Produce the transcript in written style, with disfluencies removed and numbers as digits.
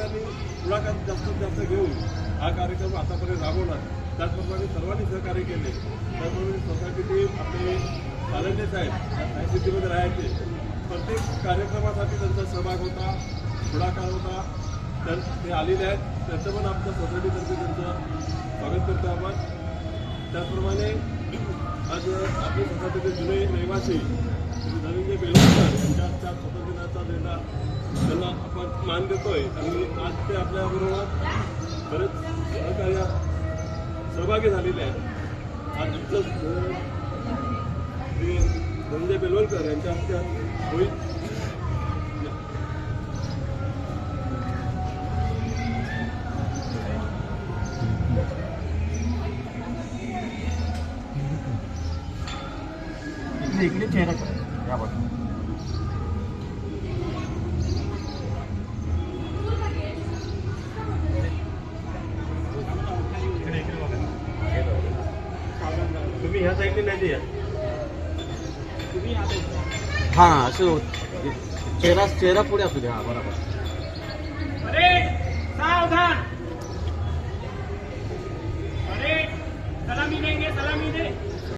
सगळ्यांनी पुढाकार जास्तीत जास्त घेऊन हा कार्यक्रम आतापर्यंत राबवला. त्याचप्रमाणे सर्वांनी सहकार्य केले. त्याचप्रमाणे सोसायटी टीम आपले सालंडे साहेब सायन्स सिटीमध्ये राहायचे. प्रत्येक कार्यक्रमासाठी त्यांचा सहभाग होता, पुढाकार होता. तर ते आलेले आहेत, त्यांचं पण आमच्या सोसायटीतर्फे त्यांचं स्वागत करतो आपण. त्याचप्रमाणे आज आपल्या सोसायटीचे जुने रहिवासी धनंजय बेलवकर यांच्या स्वातंत्र्य दिनाचा झेंडा त्यांना आपण मान देतोय आणि आज ते आपल्याबरोबर बरेच सहकार्यात सहभागी झालेले आहेत. आज धनंजय बेलवलकर यांच्या हस्ते होईल. इकडे चेहरा करा यावर. तुम्ही ह्या साईडने नाही या. हां असं चेहरा पुढे असू द्या. हां बरोबर.